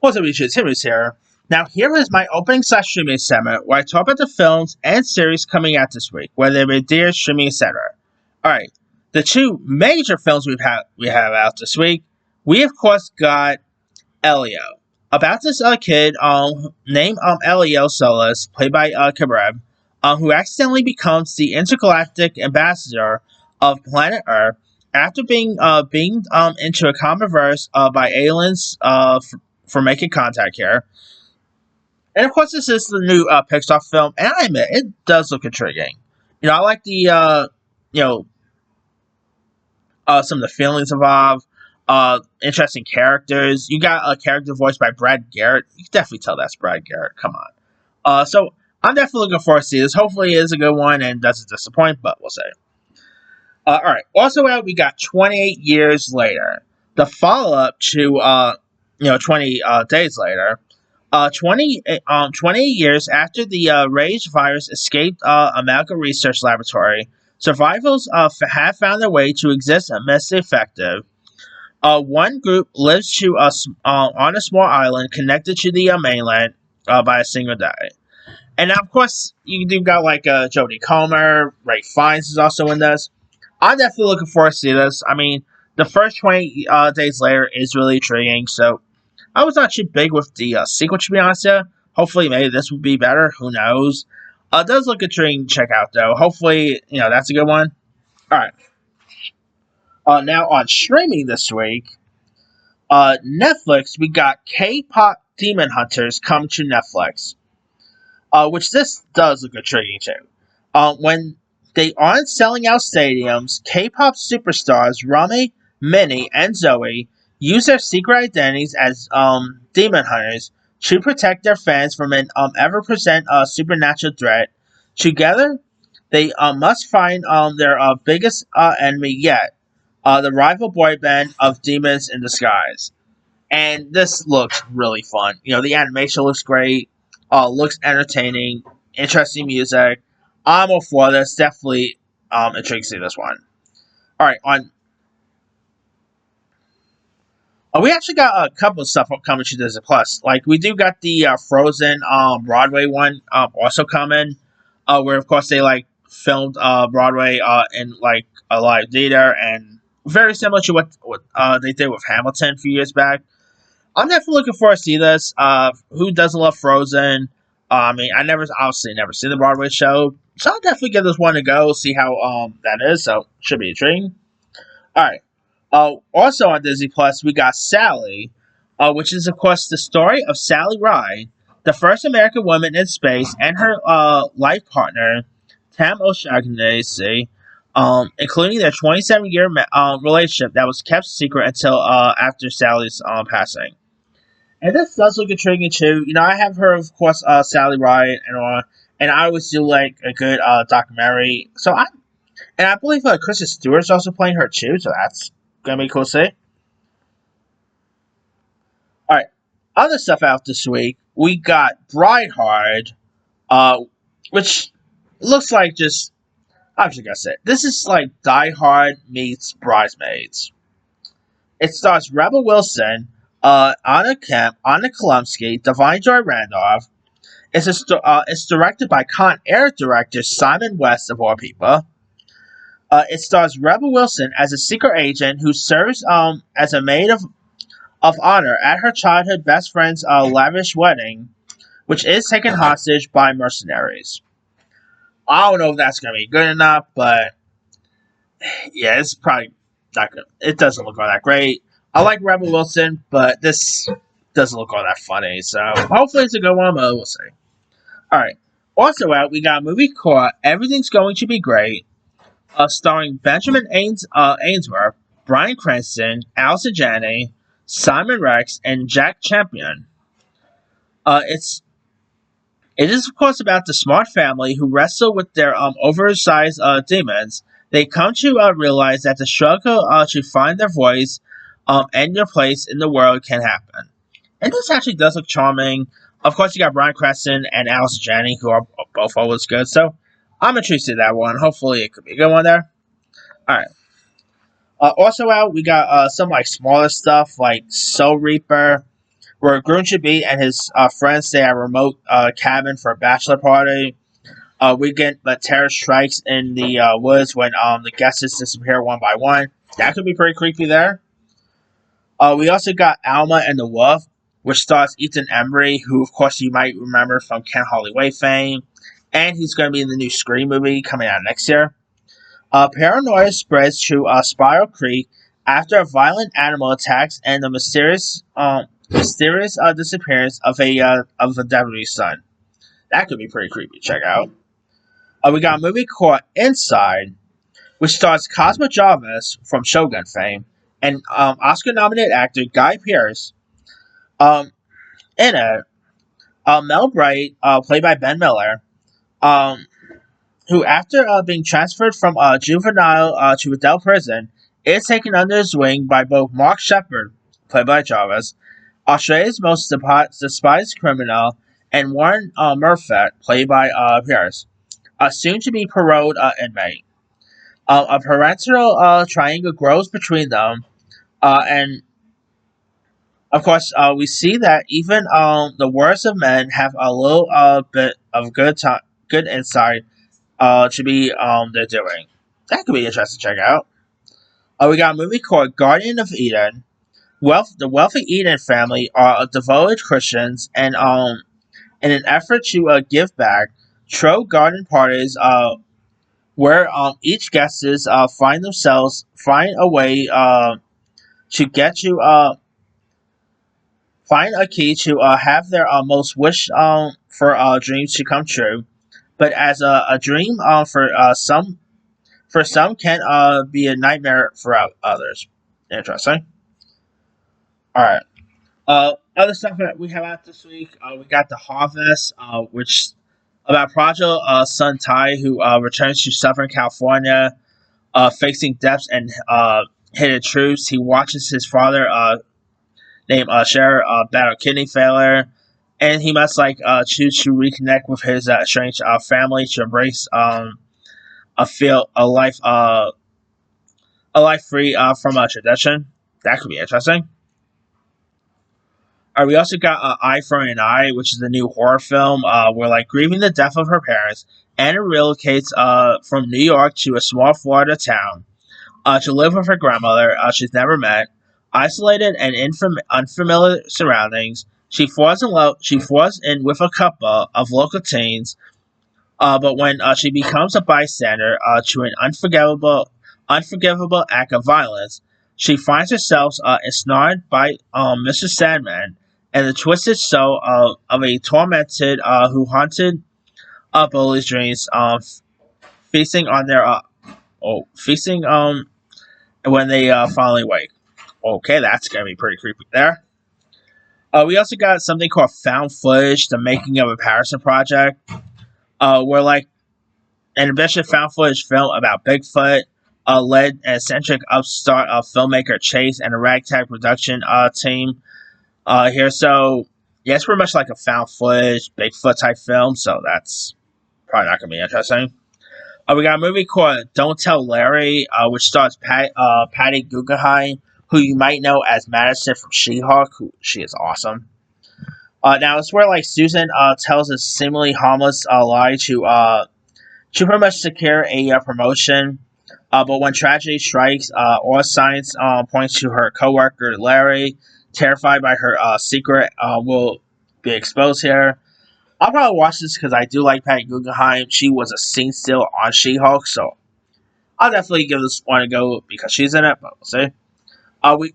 What's up, YouTube? Timmy's here. Now, here is my opening slash streaming segment where I talk about the films and series coming out this week, whether they be dear, streaming, etc. Alright, the two major films we have out this week, we of course got Elio. About this kid named Elio Solis, played by Karev, who accidentally becomes the intergalactic ambassador of planet Earth after being beamed into a common verse by aliens for making contact here. And of course, this is the new Pixar film, and I admit it does look intriguing. I like the some of the feelings involved, interesting characters. You got a character voiced by Brad Garrett. You can definitely tell that's Brad Garrett. Come on. So I'm definitely looking forward to see this. Hopefully, it is a good one and doesn't disappoint, but we'll see. All right. Also out, we got 28 years later, the follow up to 20 days later. 20 years after the Rage virus escaped Amalgam Research Laboratory, survivors have found their way to exist amidst the effective. One group lives on a small island connected to the mainland by a single day. And now, of course, you do got like Jodie Comer, Ray Fiennes is also in this. I'm definitely looking forward to see this. I mean, the first 20 days later is really intriguing, so I was not too big with the sequel, to be honest. Hopefully, maybe this would be better. Who knows? It does look intriguing to check out, though. Hopefully, that's a good one. All right. Now, on streaming this week, Netflix, we got K-pop Demon Hunters come to Netflix, which this does look intriguing, too. When they aren't selling out stadiums, K-pop superstars Rami, Minnie, and Zoe use their secret identities as demon hunters to protect their fans from an ever-present supernatural threat. Together, they must find their biggest enemy yet, the rival boy band of Demons in Disguise. And this looks really fun. The animation looks great, looks entertaining, interesting music. I'm all for this. Definitely intrigued to see this one. Alright, we actually got a couple of stuff coming to Disney Plus. Like, we do got the Frozen Broadway one also coming, where of course they filmed Broadway in a live theater, and very similar to what they did with Hamilton a few years back. I'm definitely looking forward to see this. Who doesn't love Frozen? I mean, I obviously never seen the Broadway show, so I'll definitely give this one a go, see how that is. So should be intriguing. All right. Also on Disney Plus, we got Sally, which is of course the story of Sally Ride, the first American woman in space, and her life partner Tam O'Shaughnessy, including their 27-year relationship that was kept secret until after Sally's passing. And this does look intriguing too. I have heard, of course, Sally Ride and I always do like a good documentary. And I believe Kristen Stewart's also playing her too, so that's gonna be cool to see. Alright, other stuff out this week, we got Bride Hard, which looks like I'm just gonna say it. This is like Die Hard meets Bridesmaids. It stars Rebel Wilson, Anna Kemp, Anna Chlumsky, Divine Joy Randolph. It's directed by Con Air director Simon West, of all people. It stars Rebel Wilson as a secret agent who serves as a maid of honor at her childhood best friend's lavish wedding, which is taken hostage by mercenaries. I don't know if that's going to be good enough, but yeah, it's probably not good. It doesn't look all that great. I like Rebel Wilson, but this doesn't look all that funny, so hopefully it's a good one, but we'll see. Alright, also out, we got a movie called Everything's Going to Be Great, starring Benjamin Ainsworth, Bryan Cranston, Allison Janney, Simon Rex, and Jack Champion. It is, of course, about the smart family who wrestle with their oversized demons. They come to realize that the struggle to find their voice and their place in the world can happen. And this actually does look charming. Of course, you got Bryan Cranston and Allison Janney, who are both always good, so I'm interested in that one. Hopefully, it could be a good one there. Alright. Also out, we got some smaller stuff like Soul Reaper, where Gruncheby and his friends stay at a remote cabin for a bachelor party. We get the terror strikes in the woods when the guests disappear one by one. That could be pretty creepy there. We also got Alma and the Wolf, which stars Ethan Embry, who of course you might remember from Ken Holloway fame, and he's going to be in the new Scream movie coming out next year. Paranoia spreads to Spiral Creek after a violent animal attacks and the mysterious disappearance of a deputy's son. That could be pretty creepy. Check out. We got a movie called Inside, which stars Cosmo Jarvis from Shogun fame and Oscar-nominated actor Guy Pearce. Um, in it, Mel Bright, played by Ben Miller, um, who, after being transferred from juvenile to adult prison, is taken under his wing by both Mark Shepard, played by Jarvis, Australia's most despised criminal, and Warren Murphy, played by Pierce, a soon-to-be paroled inmate. A parental triangle grows between them, and of course, we see that even the worst of men have a little bit of good insight to be they're doing. That could be interesting to check out. We got a movie called Guardian of Eden. The wealthy Eden family are devoted Christians, and in an effort to give back, throw garden parties where each guest is find a way to get to find a key to have their most wish for dreams to come true. But as a dream for some can be a nightmare for others. Interesting. All right. Other stuff that we have out this week, we got The Harvest, which about Project Son Tai, who returns to Southern California, facing depths and hidden truths. He watches his father, named Cher, battle kidney failure, and he must choose to reconnect with his estranged family to embrace a life free from tradition. That could be interesting. We also got Eye for an Eye, which is the new horror film where, grieving the death of her parents, Anna relocates from New York to a small Florida town to live with her grandmother she's never met. Isolated and unfamiliar surroundings, she falls in love. She falls in with a couple of local teens, but when she becomes a bystander to an unforgivable act of violence, she finds herself ensnared by Mr. Sandman and the twisted soul of a tormented who haunted bullies' dreams, feasting on their feasting when they finally wake. Okay, that's gonna be pretty creepy there. We also got something called Found Footage: The Making of a Patterson Project, where an ambitious found footage film about Bigfoot led an eccentric upstart filmmaker Chase and a ragtag production team here. So yeah, it's pretty much like a found footage Bigfoot type film. So that's probably not gonna be interesting. We got a movie called Don't Tell Larry, which stars Patty Guggenheim, who you might know as Madison from She-Hulk. Who she is awesome. Now it's where Susan tells a seemingly harmless lie to pretty much secure a promotion. But when tragedy strikes, all signs points to her coworker Larry. Terrified by her secret, will be exposed here. I'll probably watch this because I do like Patty Guggenheim. She was a scene steal on She-Hulk, so I'll definitely give this one a go because she's in it. But we'll see.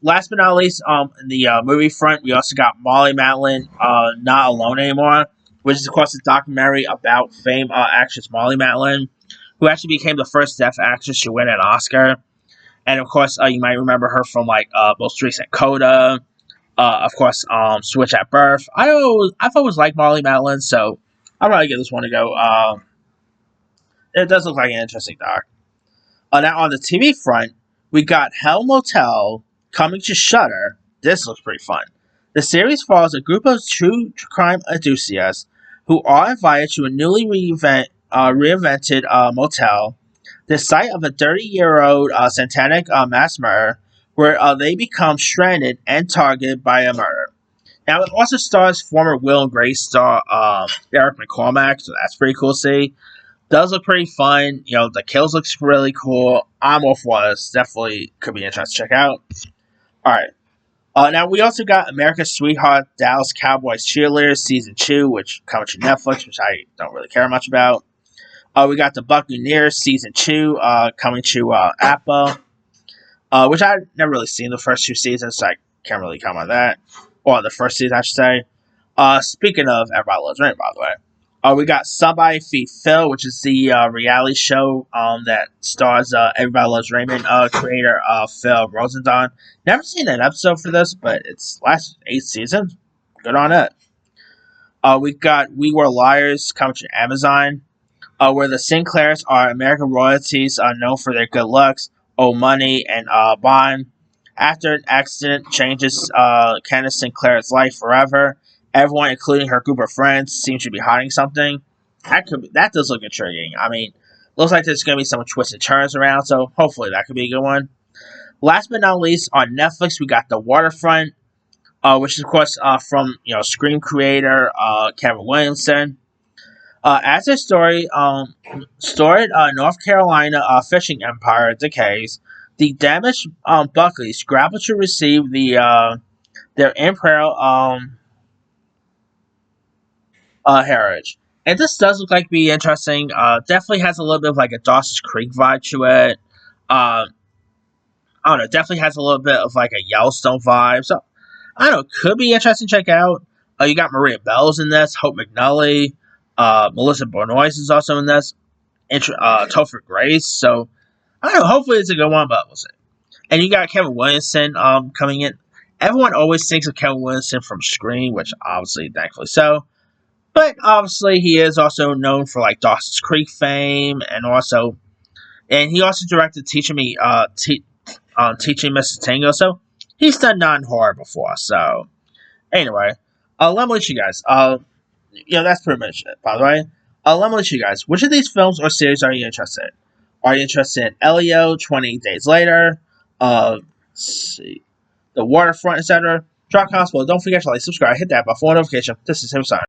Last but not least, in the movie front, we also got Molly Matlin, Not Alone Anymore, which is, of course, a documentary about famed actress Molly Matlin, who actually became the first deaf actress to win an Oscar. And, of course, you might remember her from, most recent Coda, of course, Switch at Birth. I've always liked Molly Matlin, so I'll probably give this one a go. It does look like an interesting doc. Now, on the TV front, we got Hell Motel coming to Shudder. This looks pretty fun. The series follows a group of true crime enthusiasts who are invited to a newly reinvented motel, the site of a 30-year-old satanic mass murder, where they become stranded and targeted by a murder. Now it also stars former Will and Grace star Eric McCormack, so that's pretty cool to see. Does look pretty fun. The kills looks really cool. I'm all for this. Definitely could be interesting to check out. All right. Now we also got America's Sweetheart, Dallas Cowboys Cheerleaders Season 2, which comes to Netflix, which I don't really care much about. We got The Buccaneers Season 2 coming to Apple, which I've never really seen the first 2 seasons, so I can't really comment on that. Or the first season, I should say. Speaking of Everybody Loves Raymond, by the way. We got Somebody Feed Phil, which is the reality show that stars Everybody Loves Raymond creator Phil Rosenthal. Never seen an episode for this, but it's last 8 seasons. Good on it. We got We Were Liars coming to Amazon, where the Sinclairs are American royalties known for their good looks, old money, and Bond. After an accident changes Candace Sinclair's life forever, everyone, including her group of friends, seems to be hiding something. That does look intriguing. I mean, looks like there's going to be some twists and turns around, so hopefully that could be a good one. Last but not least, on Netflix, we got The Waterfront, which is, of course, from Scream creator Kevin Williamson. As a story, storied North Carolina fishing empire decays, the damaged Buckleys grapple to receive their imperial heritage. And this does look like be interesting. Definitely has a little bit of like a Dawson's Creek vibe to it. I don't know. Definitely has a little bit of like a Yellowstone vibe. So I don't know. Could be interesting to check out. You got Maria Bellows in this. Hope McNulty. Melissa Benoist is also in this. Topher Grace. So I don't know. Hopefully it's a good one, but we'll see. And you got Kevin Williamson coming in. Everyone always thinks of Kevin Williamson from Scream, which obviously, thankfully so. But obviously, he is also known for like Dawson's Creek fame, and he also directed Teaching Mrs. Tango. So he's done non-horror before. So anyway, let me let you guys. That's pretty much it. By the way, let me let you guys. Which of these films or series are you interested in? Are you interested in Elio, 28 Days Later, let's see, The Waterfront, etc.? Drop comments below. Don't forget to like, subscribe, hit that bell for notification. This is him signing.